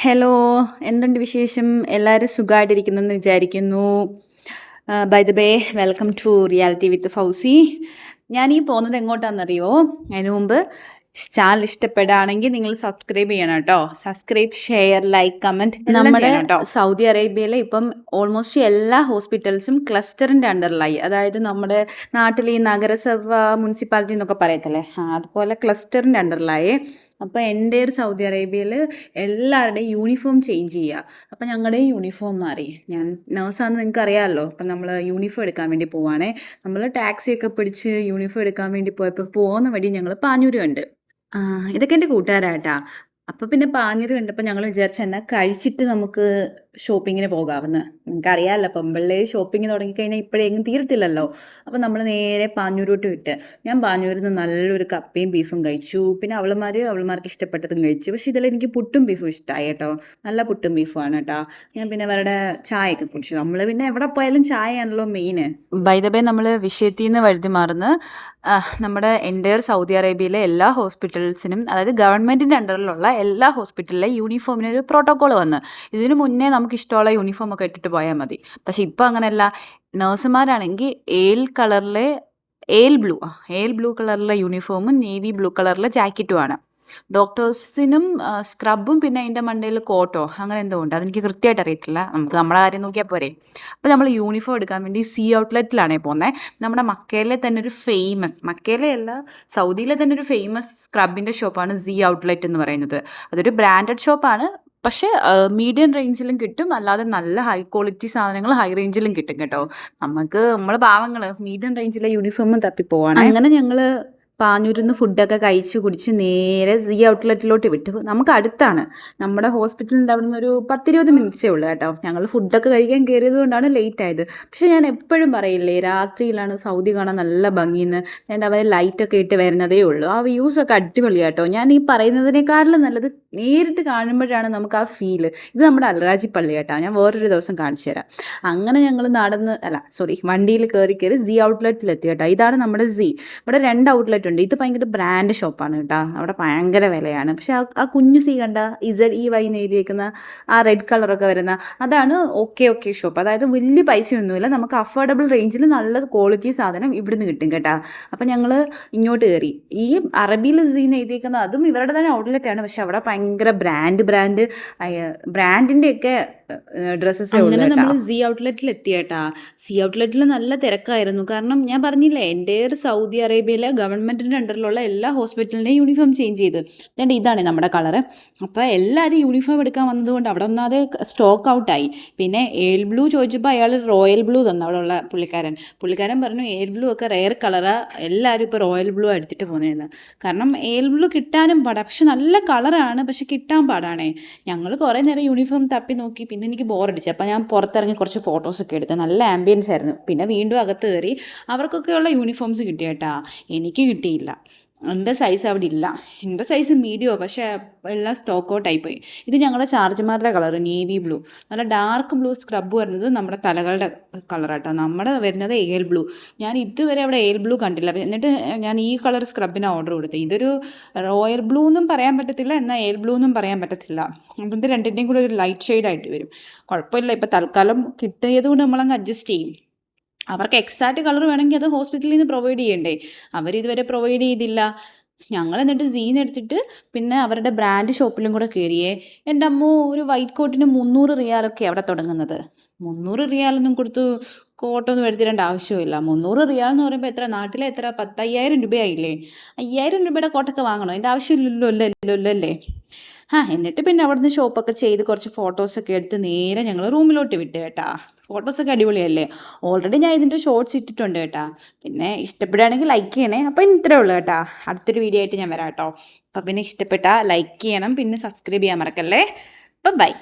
Hello, എന്തുണ്ട് വിശേഷം? എല്ലാവരും സുഖമായിട്ടിരിക്കുന്നെന്ന് വിചാരിക്കുന്നു. By the way, welcome to reality with Fousi. ഞാൻ ഈ പോകുന്നത് എങ്ങോട്ടാണെന്നറിയോ? അതിന് മുമ്പ് ചാനൽ ഇഷ്ടപ്പെടുകയാണെങ്കിൽ നിങ്ങൾ സബ്സ്ക്രൈബ് ചെയ്യണം കേട്ടോ. സബ്സ്ക്രൈബ്, ഷെയർ, ലൈക്ക്, കമൻറ്റ് എല്ലാം ചെയ്യണം കേട്ടോ. സൗദി അറേബ്യയിലെ ഇപ്പം ഓൾമോസ്റ്റ് എല്ലാ ഹോസ്പിറ്റൽസും ക്ലസ്റ്ററിൻ്റെ അണ്ടറിലായി. അതായത് നമ്മുടെ നാട്ടിൽ ഈ നഗരസഭ, മുനിസിപ്പാലിറ്റി എന്നൊക്കെ പറയട്ടല്ലേ, അതുപോലെ ക്ലസ്റ്ററിൻ്റെ അണ്ടറിലായി. അപ്പോൾ എൻ്റെ ഒരു സൗദി അറേബ്യയിൽ എല്ലാവരുടെയും യൂണിഫോം ചേഞ്ച് ചെയ്യുക. അപ്പം ഞങ്ങളുടെയും യൂണിഫോം മാറി. ഞാൻ നേഴ്സാണെന്ന് നിങ്ങൾക്ക് അറിയാമല്ലോ. അപ്പം നമ്മൾ യൂണിഫോം എടുക്കാൻ വേണ്ടി പോവുകയാണേ. നമ്മൾ ടാക്സിയൊക്കെ പിടിച്ച് യൂണിഫോം എടുക്കാൻ വേണ്ടി പോയപ്പോൾ പോകുന്ന വഴി ഞങ്ങൾ പാഞ്ഞൂര് കണ്ട്. ഇതൊക്കെ എൻ്റെ കൂട്ടുകാരാട്ടാ. അപ്പോൾ പിന്നെ പാഞ്ഞൂര് കണ്ടപ്പോൾ ഞങ്ങൾ വിചാരിച്ച എന്നാൽ കഴിച്ചിട്ട് നമുക്ക് ഷോപ്പിങ്ങിന് പോകാമെന്ന്. നിങ്ങൾക്കറിയാമല്ലോ, പെമ്പിള്ളേർ ഷോപ്പിംഗ് തുടങ്ങിക്കഴിഞ്ഞാൽ ഇപ്പോഴെങ്ങും തീരത്തില്ലല്ലോ. അപ്പോൾ നമ്മൾ നേരെ പാഞ്ഞൂരോട്ട് വിട്ട്. ഞാൻ പാഞ്ഞൂരിൽ നിന്ന് നല്ലൊരു കപ്പയും ബീഫും കഴിച്ചു. പിന്നെ അവളുമാർക്ക് ഇഷ്ടപ്പെട്ടതും കഴിച്ചു. പക്ഷേ ഇതിൽ എനിക്ക് പുട്ടും ബീഫും ഇഷ്ടമായി കേട്ടോ. നല്ല പുട്ടും ബീഫുമാണ് കേട്ടോ. ഞാൻ പിന്നെ അവരുടെ ചായയൊക്കെ കുടിച്ചു. നമ്മൾ പിന്നെ എവിടെ പോയാലും ചായയാണല്ലോ മെയിൻ. ബൈ ദ ബേ, നമ്മൾ വിഷയത്തിൽ നിന്ന് വഴുതി മാറുന്ന നമ്മുടെ എൻ്റയർ സൗദി അറേബ്യയിലെ എല്ലാ ഹോസ്പിറ്റൽസിനും, അതായത് ഗവൺമെൻറ്റിൻ്റെ അണ്ടറിലുള്ള എല്ലാ ഹോസ്പിറ്റലിലെ യൂണിഫോമിനൊരു പ്രോട്ടോക്കോൾ വന്ന്. ഇതിനു മുന്നേ നമുക്ക് ഇഷ്ടമുള്ള യൂണിഫോമൊക്കെ ഇട്ടിട്ട് പോയാൽ മതി. പക്ഷെ ഇപ്പോൾ അങ്ങനെയല്ല. നഴ്സുമാരാണെങ്കിൽ ഏൽ ബ്ലൂ കളറിലെ യൂണിഫോമും നേവി ബ്ലൂ കളറിലെ ജാക്കറ്റുമാണ്. ഡോക്ടേഴ്സിനും സ്ക്രബും പിന്നെ അതിൻ്റെ മണ്ടയിൽ കോട്ടോ അങ്ങനെ എന്തോ ഉണ്ട്. അതെനിക്ക് കൃത്യമായിട്ട് അറിയത്തില്ല. നമുക്ക് നമ്മുടെ കാര്യം നോക്കിയാൽ പോരെ. അപ്പോൾ നമ്മൾ യൂണിഫോം എടുക്കാൻ വേണ്ടി സി ഔട്ട്ലെറ്റിലാണേ പോകുന്നത്. നമ്മുടെ മക്കയിലെ തന്നെ ഒരു മക്കയിലെയല്ല, സൗദിയിലെ തന്നെ ഒരു ഫേമസ് സ്ക്രബിൻ്റെ ഷോപ്പാണ് സി ഔട്ട്ലെറ്റ് എന്ന് പറയുന്നത്. അതൊരു ബ്രാൻഡഡ് ഷോപ്പാണ്. പക്ഷേ മീഡിയം റേഞ്ചിലും കിട്ടും, അല്ലാതെ നല്ല ഹൈ ക്വാളിറ്റി സാധനങ്ങൾ ഹൈ റേഞ്ചിലും കിട്ടും കേട്ടോ. നമ്മൾ പാവങ്ങൾ മീഡിയം റേഞ്ചിലെ യൂണിഫോമും തപ്പി പോവാണ്. അങ്ങനെ ഞങ്ങൾ പാഞ്ഞൂരിൽ നിന്ന് ഫുഡൊക്കെ കഴിച്ച് കുടിച്ച് നേരെ സി ഔട്ട്ലെറ്റിലോട്ട് വിട്ടു. നമുക്ക് അടുത്താണ്. നമ്മുടെ ഹോസ്പിറ്റലിൻ്റെ അവിടെ നിന്ന് ഒരു 10-20 മിനിറ്റ്സേ ഉള്ളൂ കേട്ടോ. ഞങ്ങൾ ഫുഡൊക്കെ കഴിക്കാൻ കയറിയത് കൊണ്ടാണ് ലേറ്റ് ആയത്. പക്ഷേ ഞാൻ എപ്പോഴും പറയില്ലേ, രാത്രിയിലാണ് സൗദി കാണാൻ നല്ല ഭംഗിയെന്ന്. ഞാൻ അവർ ലൈറ്റൊക്കെ ഇട്ട് വരുന്നതേ ഉള്ളൂ. ആ വ്യൂസൊക്കെ അടിപൊളിയാണ് കേട്ടോ. ഞാൻ ഈ പറയുന്നതിനേക്കാളും നല്ലത് നേരിട്ട് കാണുമ്പോഴാണ് നമുക്ക് ആ ഫീല്. ഇത് നമ്മുടെ അൽറാജി പള്ളി കേട്ടോ. ഞാൻ വേറൊരു ദിവസം കാണിച്ചു തരാം. അങ്ങനെ ഞങ്ങൾ വണ്ടിയിൽ കയറി സി ഔട്ട്ലെറ്റിലെത്തി കേട്ടോ. ഇതാണ് നമ്മുടെ സി. ഇവിടെ 2 ഔട്ട്ലെറ്റ് ഉണ്ട്. ഇത് ഭയങ്കര ബ്രാൻഡ് ഷോപ്പാണ് കേട്ടോ. അവിടെ ഭയങ്കര വിലയാണ്. പക്ഷെ ആ കുഞ്ഞു സി കണ്ട ZEY എന്ന് എഴുതിയേക്കുന്ന ആ റെഡ് കളറൊക്കെ വരുന്ന അതാണ് ഓക്കെ ഷോപ്പ്. അതായത് വലിയ പൈസയൊന്നുമില്ല, നമുക്ക് അഫോർഡബിൾ റേഞ്ചിൽ നല്ല ക്വാളിറ്റി സാധനം ഇവിടുന്ന് കിട്ടും കേട്ടോ. അപ്പം ഞങ്ങൾ ഇങ്ങോട്ട് കയറി. ഈ അറബിയിൽ സി എന്ന് എഴുതിയേക്കുന്ന അതും ഇവരുടെ തന്നെ ഔട്ട്ലെറ്റാണ്. പക്ഷെ അവിടെ ഭയങ്കര ബ്രാൻഡിൻ്റെയൊക്കെ ഡ്രസ്സസ്. അങ്ങനെ നമ്മൾ സി ഔട്ട്ലെറ്റിൽ എത്തിയേട്ടാ. സി ഔട്ട്ലെറ്റിൽ നല്ല തിരക്കായിരുന്നു. കാരണം ഞാൻ പറഞ്ഞില്ലേ, എൻ്റെ സൗദി അറേബ്യയിലെ ഗവൺമെൻറ്റിൻ്റെ അണ്ടറിലുള്ള എല്ലാ ഹോസ്പിറ്റലിൻ്റെയും യൂണിഫോം ചേഞ്ച് ചെയ്ത്. അതുകൊണ്ട് ഇതാണ് നമ്മുടെ കളറ്. അപ്പോൾ എല്ലാവരും യൂണിഫോം എടുക്കാൻ വന്നതുകൊണ്ട് അവിടെ ഒന്നാതെ സ്റ്റോക്ക് ഔട്ടായി. പിന്നെ ഏൽ ബ്ലൂ ചോദിച്ചപ്പോൾ അയാൾ റോയൽ ബ്ലൂ തന്നു. അവിടെ ഉള്ള പുള്ളിക്കാരൻ പറഞ്ഞു ഏൽ ബ്ലൂ ഒക്കെ റെയർ കളറാണ്, എല്ലാവരും ഇപ്പോൾ റോയൽ ബ്ലൂ എടുത്തിട്ട് പോകുന്നതെന്ന്. കാരണം ഏൽ ബ്ലൂ കിട്ടാനും പാടാണ്. പക്ഷെ നല്ല കളറാണ്, പക്ഷെ കിട്ടാൻ പാടാണേ. ഞങ്ങൾ കുറേ നേരം യൂണിഫോം തപ്പി നോക്കി. പിന്നെ എനിക്ക് ബോറടിച്ചു. അപ്പോൾ ഞാൻ പുറത്തിറങ്ങി കുറച്ച് ഫോട്ടോസൊക്കെ എടുത്ത്. നല്ല ആംബിയൻസ് ആയിരുന്നു. പിന്നെ വീണ്ടും അകത്ത് കയറി. അവർക്കൊക്കെയുള്ള യൂണിഫോംസ് കിട്ടിയേട്ടാ, എനിക്ക് കിട്ടിയില്ല. എൻ്റെ സൈസ് അവിടെ ഇല്ല. എൻ്റെ സൈസ് മീഡിയമോ, പക്ഷേ എല്ലാം സ്റ്റോക്ക് ഔട്ട് ആയിപ്പോയി. ഇത് ഞങ്ങളുടെ ചാർജുമാരുടെ കളർ നേവി ബ്ലൂ. നല്ല ഡാർക്ക് ബ്ലൂ സ്ക്രബ് വരുന്നത് നമ്മുടെ തലകളുടെ കളറാട്ടോ. നമ്മുടെ വരുന്നത് ഏൽ ബ്ലൂ. ഞാൻ ഇതുവരെ അവിടെ ഏൽ ബ്ലൂ കണ്ടില്ല. എന്നിട്ട് ഞാൻ ഈ കളർ സ്ക്രബിന് ഓർഡർ കൊടുത്തു. ഇതൊരു റോയൽ ബ്ലൂ എന്നും പറയാൻ പറ്റത്തില്ല, എന്നാൽ ഏൽ ബ്ലൂ എന്നും പറയാൻ പറ്റത്തില്ല. അതിൻ്റെ രണ്ടിൻ്റെയും കൂടെ ഒരു ലൈറ്റ് ഷെയ്ഡായിട്ട് വരും. കുഴപ്പമില്ല, ഇപ്പോൾ തൽക്കാലം കിട്ടിയത് കൊണ്ട് നമ്മളങ്ങ് അഡ്ജസ്റ്റ് ചെയ്യും. അവർക്ക് എക്സാക്റ്റ് കളർ വേണമെങ്കിൽ അത് ഹോസ്പിറ്റലിൽ നിന്ന് പ്രൊവൈഡ് ചെയ്യണ്ടേ. അവരിതുവരെ പ്രൊവൈഡ് ചെയ്തില്ല. ഞങ്ങൾ എന്നിട്ട് സീന്ന് എടുത്തിട്ട് പിന്നെ അവരുടെ ബ്രാൻഡ് ഷോപ്പിലും കൂടെ കയറിയേ. എൻ്റെ അമ്മോ, ഒരു വൈറ്റ് കോട്ടിന് 300 റിയാലൊക്കെ അവിടെ തുടങ്ങുന്നത്. 300 റിയാലൊന്നും കൊടുത്ത് കോട്ടൊന്നും എടുത്തിടേണ്ട ആവശ്യമില്ല. 300 റിയാൽ എന്ന് പറയുമ്പോൾ എത്ര, നാട്ടിലെ എത്ര, 10,000 രൂപയായില്ലേ. 5000 രൂപയുടെ കോട്ടൊക്കെ വാങ്ങണോ? അതിൻ്റെ ആവശ്യമില്ലല്ലോ അല്ലേ. എന്നിട്ട് പിന്നെ അവിടെ നിന്ന് ഷോപ്പൊക്കെ ചെയ്ത് കുറച്ച് ഫോട്ടോസൊക്കെ എടുത്ത് നേരെ ഞങ്ങൾ റൂമിലോട്ട് വിട്ട് കേട്ടാ. ഫോട്ടോസൊക്കെ അടിപൊളിയല്ലേ. ഓൾറെഡി ഞാൻ ഇതിൻ്റെ ഷോർട്സ് ഇട്ടിട്ടുണ്ട് കേട്ടാ. പിന്നെ ഇഷ്ടപ്പെടുകയാണെങ്കിൽ ലൈക്ക് ചെയ്യണേ. അപ്പോൾ ഇത്രേ ഉള്ളൂ കേട്ടാ. അടുത്തൊരു വീഡിയോ ആയിട്ട് ഞാൻ വരാം കേട്ടോ. അപ്പം പിന്നെ ഇഷ്ടപ്പെട്ടാൽ ലൈക്ക് ചെയ്യണം, പിന്നെ സബ്സ്ക്രൈബ് ചെയ്യാൻ മറക്കല്ലേ. അപ്പം ബൈ.